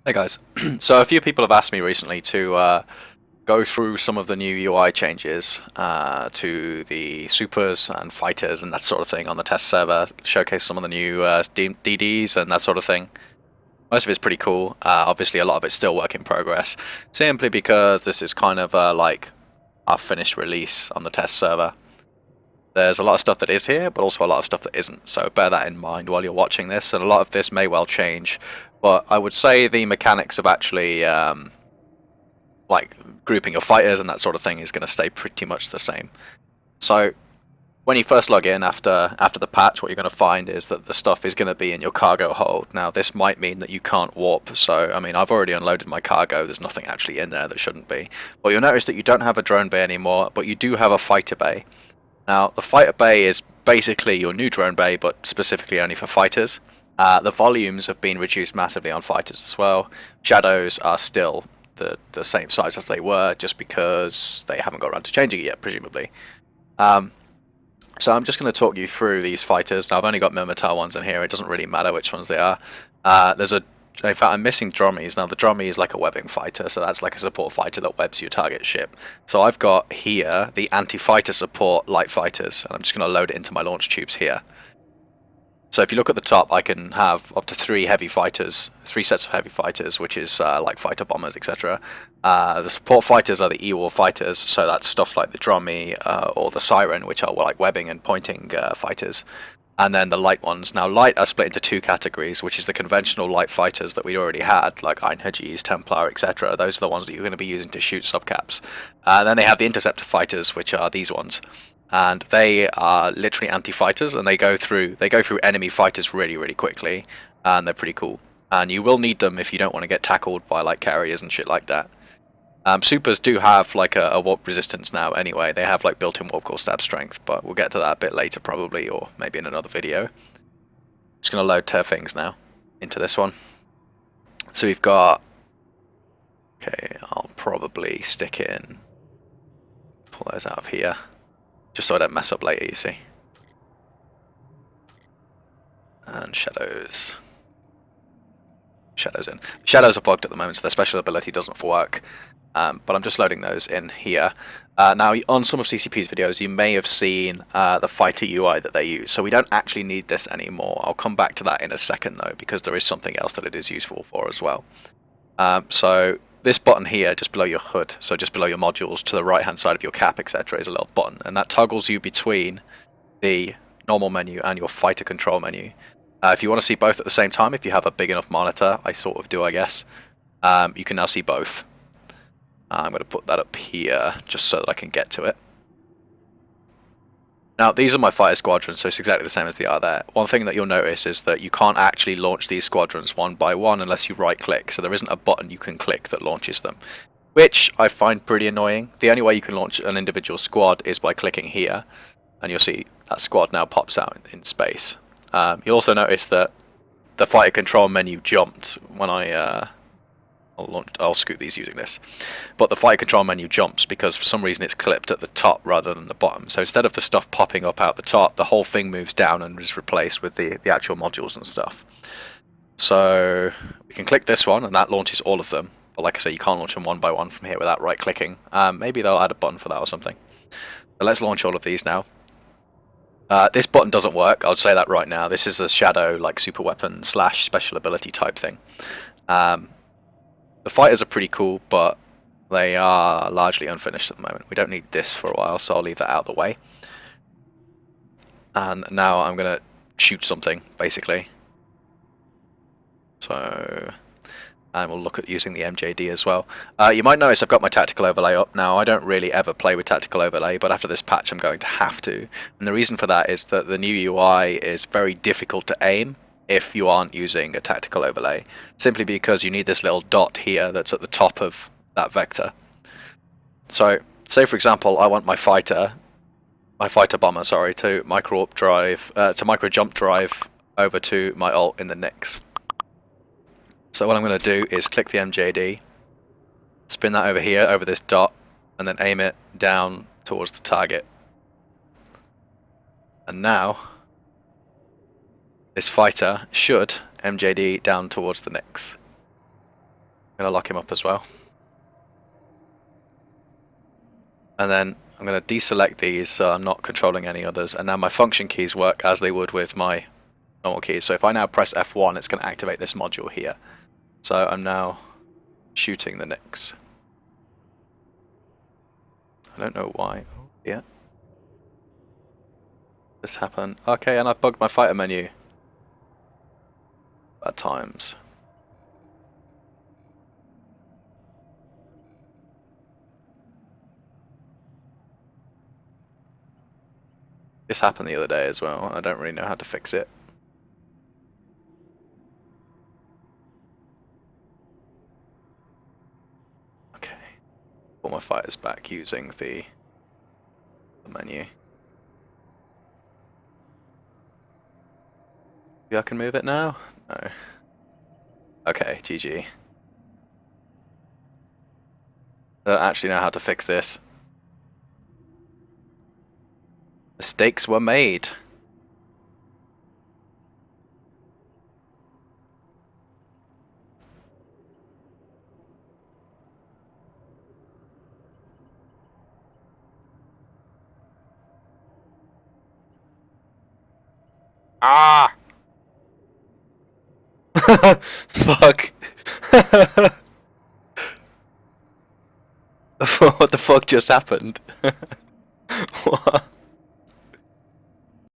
Hey guys, so a few people have asked me recently to go through some of the new UI changes to the supers and fighters and that sort of thing on the test server, showcase some of the new DDs and that sort of thing. Most of it's pretty cool. Obviously, a lot of it's still work in progress, simply because this is kind of like our finished release on the test server. There's a lot of stuff that is here, but also a lot of stuff that isn't. So bear that in mind while you're watching this, and a lot of this may well change. But I would say the mechanics of actually like grouping your fighters and that sort of thing is going to stay pretty much the same. So when you first log in after the patch, what you're going to find is that the stuff is going to be in your cargo hold. Now this might mean that you can't warp. So I mean, I've already unloaded my cargo. There's nothing actually in there that shouldn't be. But you'll notice that you don't have a drone bay anymore, but you do have a fighter bay. Now, the fighter bay is basically your new drone bay, but specifically only for fighters. The volumes have been reduced massively on fighters as well. Shadows are still the same size as they were, just because they haven't got around to changing it yet, presumably. Um, so I'm just going to talk you through these fighters. Now, I've only got Minmatar ones in here. It doesn't really matter which ones they are. In fact, I'm missing Drommies. Now, the Drommie is like a webbing fighter, so that's like a support fighter that webs your target ship. So I've got here the anti-fighter support light fighters, and I'm just going to load it into my launch tubes here. So if you look at the top, I can have up to three heavy fighters, three sets of heavy fighters, which is like fighter bombers, etc. The support fighters are the E-War fighters, so that's stuff like the Drommie or the Siren, which are like webbing and pointing fighters. And then the light ones. Now, light are split into two categories, which is the conventional light fighters that we already had, like Einherjes, Templar, etc. Those are the ones that you're going to be using to shoot subcaps. And then they have the interceptor fighters, which are these ones, and they are literally anti-fighters, and they go through enemy fighters really quickly, and they're pretty cool. And you will need them if you don't want to get tackled by like carriers and shit like that. Supers do have like a warp resistance now anyway. They have like built-in warp core stab strength, but we'll get to that a bit later probably, or maybe in another video. Just going to load things now into this one. So we've got... Okay, I'll probably stick in... Pull those out of here. Just so I don't mess up later, you see. And shadows. Shadows in. Shadows are bugged at the moment, so their special ability doesn't work. But I'm just loading those in here. Now, on some of CCP's videos, you may have seen the fighter UI that they use. So we don't actually need this anymore. I'll come back to that in a second, though, because there is something else that it is useful for as well. So this button here, just below your hood, so just below your modules, to the right-hand side of your cap, etc., is a little button. And that toggles you between the normal menu and your fighter control menu. If you want to see both at the same time, if you have a big enough monitor, I sort of do, I guess, you can now see both. I'm going to put that up here just so that I can get to it. Now, these are my fighter squadrons, so it's exactly the same as they are there. One thing that you'll notice is that you can't actually launch these squadrons one by one unless you right-click, so there isn't a button you can click that launches them, which I find pretty annoying. The only way you can launch an individual squad is by clicking here, and you'll see that squad now pops out in space. You'll also notice that the fighter control menu jumped when I'll scoot these using this. But the fighter control menu jumps because for some reason it's clipped at the top rather than the bottom. So instead of the stuff popping up out the top, the whole thing moves down and is replaced with the actual modules and stuff. So we can click this one and that launches all of them. But like I say, you can't launch them one by one from here without right clicking. Maybe they'll add a button for that or something. But let's launch all of these now. This button doesn't work, I'll say that right now. This is a shadow like super weapon / special ability type thing. The fighters are pretty cool, but they are largely unfinished at the moment. We don't need this for a while, so I'll leave that out of the way. And now I'm going to shoot something, basically. So, and we'll look at using the MJD as well. You might notice I've got my tactical overlay up now. I don't really ever play with tactical overlay, but after this patch I'm going to have to. And the reason for that is that the new UI is very difficult to aim if you aren't using a tactical overlay, simply because you need this little dot here that's at the top of that vector. So, say for example, I want my fighter bomber, sorry, to micro jump drive over to my ult in the Nyx. So what I'm going to do is click the MJD, spin that over here, over this dot, and then aim it down towards the target. And now this fighter should MJD down towards the Nyx. gonna lock him up as well. And then I'm gonna deselect these so I'm not controlling any others. And now my function keys work as they would with my normal keys. So if I now press F1, it's gonna activate this module here. So I'm now shooting the Nyx. I don't know why. Oh, yeah. This happened. Okay, and I've bugged my fighter menu. At times. This happened the other day as well. I don't really know how to fix it. Okay. Put my fighters back using the menu. Maybe I can move it now? No. Okay, GG. I don't actually know how to fix this. Mistakes were made. Ah! Fuck. What the fuck just happened? What?